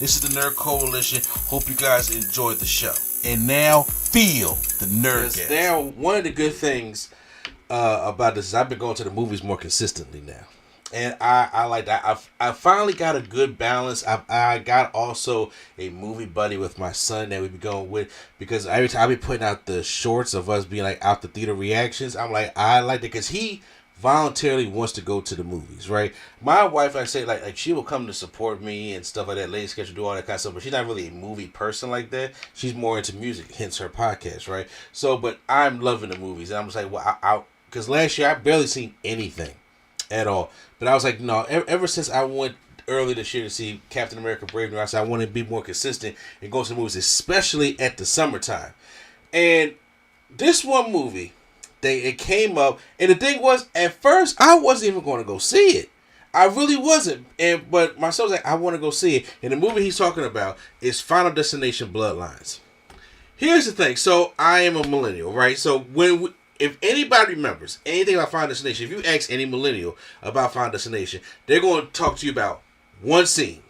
This is the Nerd Coalition. Hope you guys enjoyed the show. And now, feel the Nerdgasm. Now, one of the good things about this is I've been going to the movies more consistently now. And I like that. I finally got a good balance. I got also a movie buddy with my son that we be going with, because every time I be putting out the shorts of us being like out the theater reactions, I'm like, I like that because he voluntarily wants to go to the movies, right? My wife, I say, like she will come to support me and stuff like that, late schedule, do all that kind of stuff, but she's not really a movie person like that. She's more into music, hence her podcast, right? So, but I'm loving the movies, and I'm just like, well, because last year I barely seen anything at all. But I was like, no, ever since I went early this year to see Captain America Brave New World, I said I want to be more consistent and go to the movies, especially at the summertime. And this one movie, it came up, and the thing was, at first, I wasn't even going to go see it. I really wasn't. But my son was like, I want to go see it. And the movie he's talking about is Final Destination Bloodlines. Here's the thing. So, I am a millennial, right? So, if anybody remembers anything about Final Destination, if you ask any millennial about Final Destination, they're going to talk to you about one scene.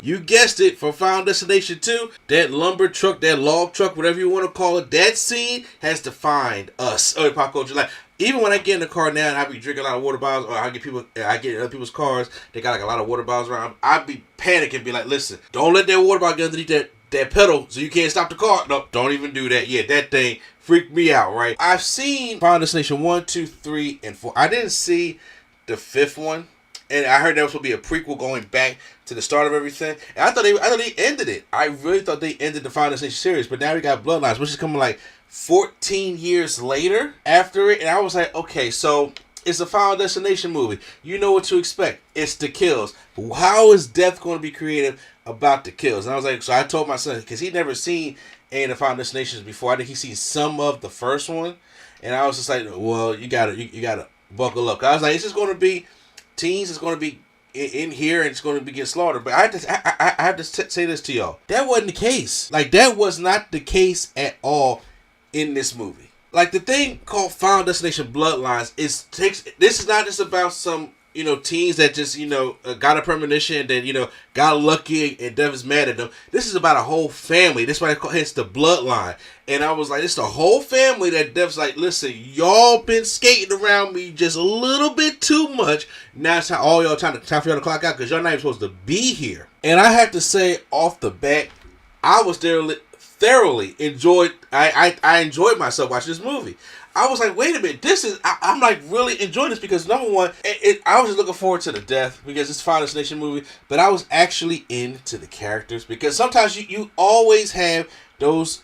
You guessed it, for Final Destination 2, that lumber truck, that log truck, whatever you want to call it, that scene has defined us. Pop culture. Like, even when I get in the car now and I be drinking a lot of water bottles, or I get in other people's cars, they got like a lot of water bottles around, I be panicking, be like, listen, don't let that water bottle get underneath that pedal so you can't stop the car. No, don't even do that. Yeah, that thing freaked me out, right? I've seen Final Destination 1, 2, 3, and 4. I didn't see the fifth one. And I heard that was supposed to be a prequel going back to the start of everything. And I thought they ended it. I really thought they ended the Final Destination series. But now we got Bloodlines, which is coming like 14 years later after it. And I was like, okay, so it's a Final Destination movie. You know what to expect. It's the kills. But how is Death going to be creative about the kills? And I was like, so I told my son, because he'd never seen any of the Final Destinations before. I think he's seen some of the first one. And I was just like, well, you gotta buckle up. I was like, it's just going to be teens, is going to be in here and it's going to be getting slaughtered. But I have to say this to y'all. That wasn't the case. Like, that was not the case at all in this movie. Like, the thing called Final Destination Bloodlines this is not just about some, teens that just, got a premonition and then, got lucky and Dev is mad at them. This is about a whole family. That's why it's the bloodline. And I was like, it's the whole family that Dev's like, listen, y'all been skating around me just a little bit too much. Now it's time for y'all to clock out because y'all not even supposed to be here. And I have to say, off the bat, I was thoroughly enjoyed. I enjoyed myself watching this movie. I was like, wait a minute, I'm like really enjoying this because number one, I was just looking forward to the death because it's a Final Destination movie, but I was actually into the characters because sometimes you always have those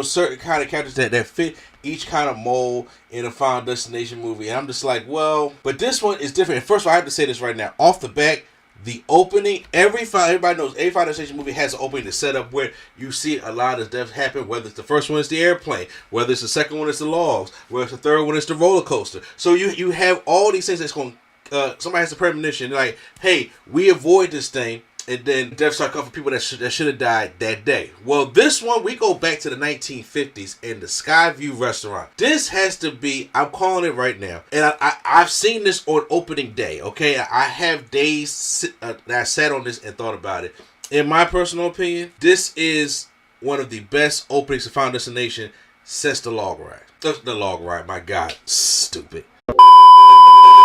certain kind of characters that fit each kind of mold in a Final Destination movie, and I'm just like, well, but this one is different. And first of all, I have to say this right now, off the bat, the opening, everybody knows a Final Destination movie has an opening to set up where you see a lot of deaths happen, whether it's the first one is the airplane, whether it's the second one is the logs, whether it's the third one is the roller coaster. So you have all these things that's going, somebody has a premonition, like, hey, we avoid this thing, and then deaths start coming for people that should have died that day. Well, this one, we go back to the 1950s in the Skyview restaurant. This has to be, I'm calling it right now, and I've seen this on opening day, okay? I have days that I sat on this and thought about it. In my personal opinion, this is one of the best openings of Final Destination since the log ride. The log ride, my God, stupid.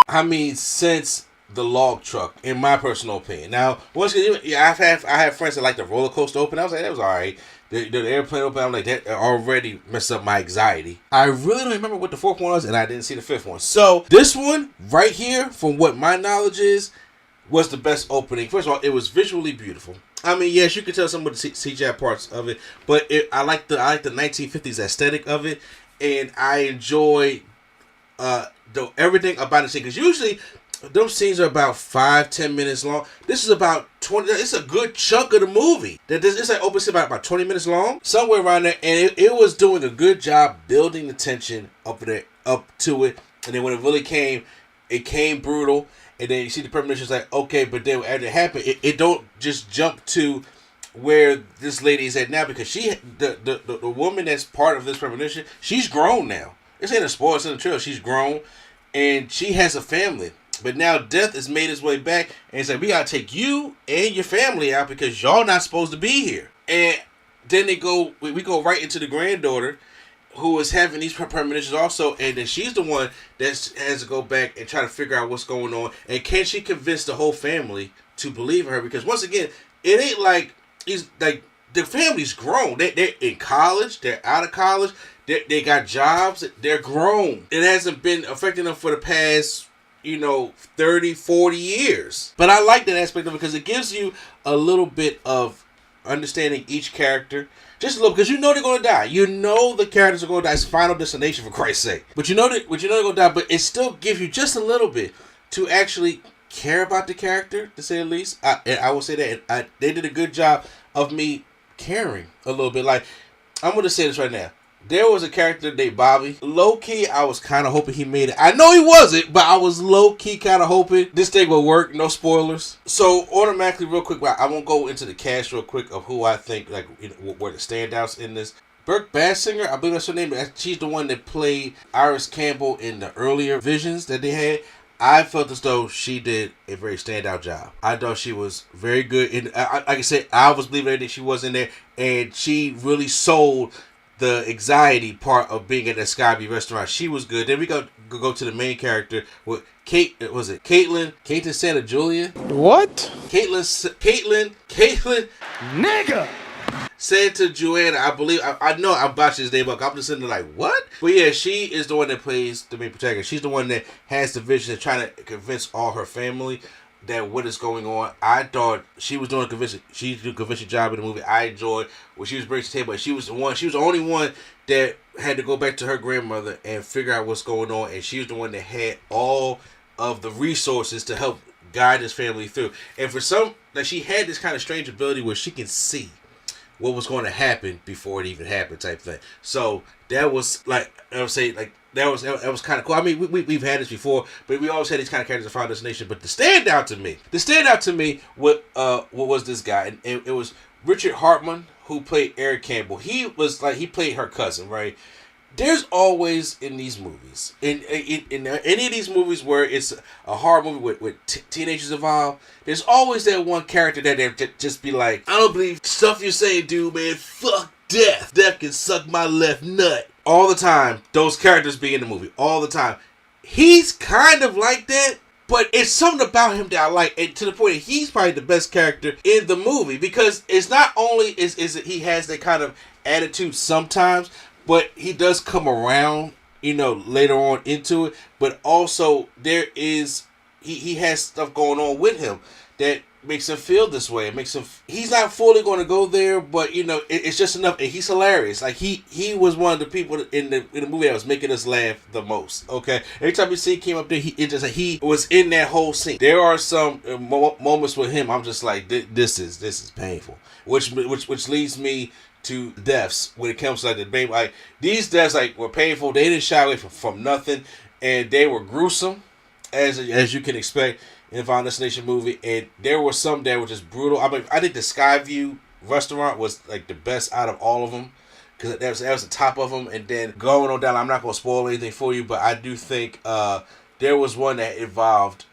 I mean, since the log truck, in my personal opinion. Now, once again, I have friends that like the roller coaster open. I was like, that was alright. The airplane open, I'm like, that already messed up my anxiety. I really don't remember what the fourth one was, and I didn't see the fifth one. So, this one, right here, from what my knowledge is, was the best opening. First of all, it was visually beautiful. I mean, yes, you can tell some of the CGI parts of it, but I like the 1950s aesthetic of it, and I enjoy everything about it. Because usually, those scenes are about 5-10 minutes long. This is about 20. It's a good chunk of the movie. It's like open about 20 minutes long, somewhere around there. And it was doing a good job building the tension up to it. And then when it really came, it came brutal. And then you see the premonition, it's like, okay, but then after it happened, it don't just jump to where this lady is at now, because the woman that's part of this premonition, she's grown now. This ain't a spoiler, it's in the trailer. She's grown. and she has a family. But now Death has made his way back, and he's like, we gotta take you and your family out because y'all not supposed to be here. And then we go right into the granddaughter, who is having these premonitions also, and then she's the one that has to go back and try to figure out what's going on, and can she convince the whole family to believe in her? Because once again, it ain't like the family's grown. They're in college, they're out of college, they got jobs, they're grown. It hasn't been affecting them for the past 30, 40 years. But I like that aspect of it because it gives you a little bit of understanding each character. Just a little, because they're going to die. The characters are going to die. It's Final Destination, for Christ's sake. But they're going to die, but it still gives you just a little bit to actually care about the character, to say the least. I will say that they did a good job of me caring a little bit. Like, I'm going to say this right now. There was a character named Bobby. Low-key, I was kind of hoping he made it. I know he wasn't, but I was low-key kind of hoping this thing would work. No spoilers. So, automatically, real quick, I won't go into the cast real quick of who I think, were the standouts in this. Burke Basinger, I believe that's her name. She's the one that played Iris Campbell in the earlier visions that they had. I felt as though she did a very standout job. I thought she was very good. And like I said, I was believing everything she was in there. And she really sold the anxiety part of being at that Skyview restaurant. She was good. Then we go to the main character with Caitlin Santa Julia? What? Caitlin Nigga! Santa Joanna, I believe. I know I'm botching his name up. I'm just sitting there like, what? But yeah, she is the one that plays the main protagonist. She's the one that has the vision of trying to convince all her family that what is going on. I thought she was doing a convincing job in the movie. I enjoyed what she was bringing to the table. She was the only one that had to go back to her grandmother and figure out what's going on. And she was the one that had all of the resources to help guide this family through. And she had this kind of strange ability where she can see what was going to happen before it even happened, type thing. So that was that was kind of cool. I mean, we've had this before, but we always had these kind of characters in Final Destination. But the standout to me, what was this guy? And it was Richard Hartman, who played Eric Campbell. He played her cousin, right? There's always in these movies, in any of these movies where it's a horror movie with teenagers involved, there's always that one character that they just be like, I don't believe stuff you're saying, dude, man. Fuck death. Death can suck my left nut. All the time, those characters be in the movie. All the time. He's kind of like that, but it's something about him that I like, and to the point that he's probably the best character in the movie, because it's not only is it he has that kind of attitude sometimes, but he does come around, later on into it, but also there is, he has stuff going on with him that makes him feel this way. It makes him, he's not fully going to go there, but it's just enough. And he's hilarious. Like he was one of the people in the movie that was making us laugh the most. Okay, every time you see him came up there, he was in that whole scene. There are some moments with him. I'm just like, this is painful, which leads me to deaths when it comes to like the baby. Like these deaths were painful. They didn't shy away from nothing, and they were gruesome, as you can expect in a Final Destination movie. And there were some that were just brutal. I mean, I think the Skyview restaurant was like the best out of all of them, because that was the top of them. And then going on down, I'm not going to spoil anything for you, but I do think there was one that involved,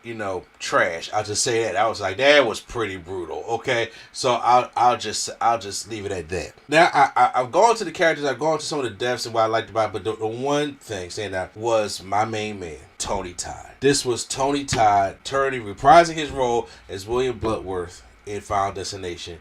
trash. I'll just say that. I was like, that was pretty brutal. Okay, so I'll just leave it at that. Now I've gone to the characters. I've gone to some of the deaths and what I liked about it. But the one thing saying that was my main man, Tony Todd. This was Tony Todd reprising his role as William Bloodworth in Final Destination,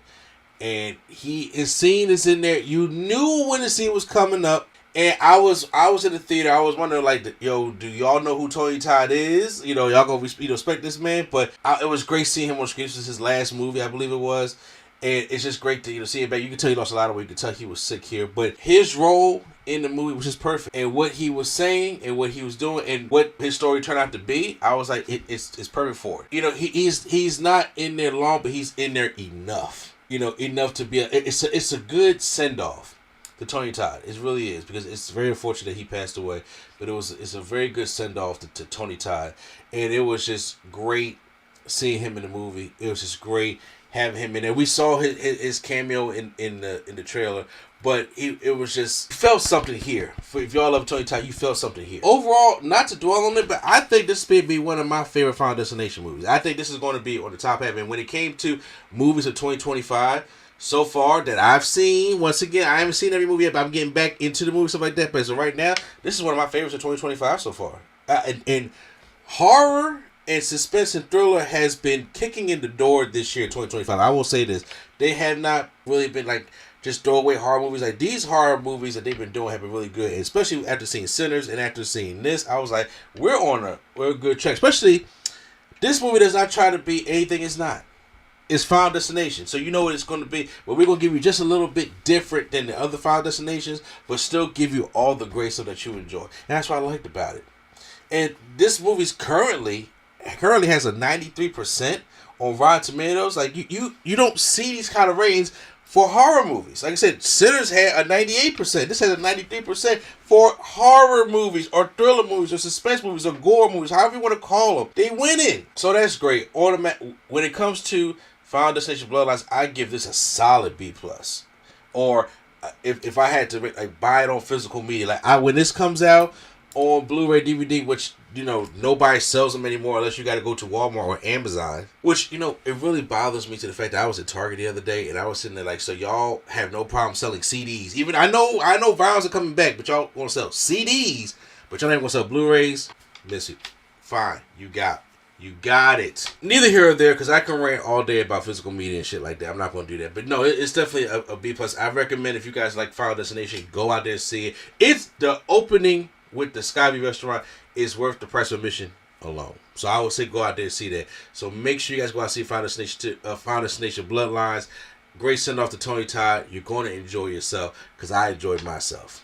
and his scene is in there. You knew when the scene was coming up. And I was in the theater. I was wondering, do y'all know who Tony Todd is? Y'all gonna respect this man. But it was great seeing him on screen. This was his last movie, I believe it was. And it's just great to see him back. You can tell he lost a lot of weight. You can tell he was sick here. But his role in the movie was just perfect. And what he was saying and what he was doing and what his story turned out to be, I was like, it's perfect for it. He's not in there long, but he's in there enough. Enough to be it's a good send off to Tony Todd. It really is, because it's very unfortunate that he passed away, but it's a very good send off to Tony Todd, and it was just great seeing him in the movie. It was just great having him in there. We saw his cameo in the trailer, but it was just felt something here. If y'all love Tony Todd, you felt something here. Overall, not to dwell on it, but I think this may be one of my favorite Final Destination movies. I think this is going to be on the top half. And when it came to movies of 2025, so far that I've seen, once again, I haven't seen every movie yet, but I'm getting back into the movie, stuff like that. But as of right now, this is one of my favorites of 2025 so far. And horror and suspense and thriller has been kicking in the door this year, 2025. I will say this. They have not really been like just throwaway horror movies. Like these horror movies that they've been doing have been really good. And especially after seeing Sinners and after seeing this, I was like, we're a good track. Especially, this movie does not try to be anything it's not. It's Final Destination. So you know what it's going to be. But we're going to give you just a little bit different than the other Final Destinations, but still give you all the great stuff that you enjoy. And that's what I liked about it. And this movie's currently has a 93% on Rotten Tomatoes. Like you don't see these kind of ratings for horror movies. Like I said, Sinners had a 98%. This has a 93% for horror movies or thriller movies or suspense movies or gore movies, however you want to call them. They winning. So that's great. When it comes to Final Destination Bloodlines, I give this a solid B+. Or if I had to like buy it on physical media, like when this comes out on Blu-ray DVD, which nobody sells them anymore unless you got to go to Walmart or Amazon, which it really bothers me to the fact that I was at Target the other day and I was sitting there like, so y'all have no problem selling CDs. Even I know vinyls are coming back, but y'all want to sell CDs, but y'all ain't going to sell Blu-rays. Miss you. Fine, you got it. Neither here or there, because I can rant all day about physical media and shit like that. I'm not going to do that. But no, it's definitely a B+. I recommend if you guys like Final Destination, go out there and see it. It's the opening with the Skyview restaurant is worth the price of admission alone. So I would say go out there and see that. So make sure you guys go out and see Final Destination Bloodlines. Great send off to Tony Todd. You're going to enjoy yourself because I enjoyed myself.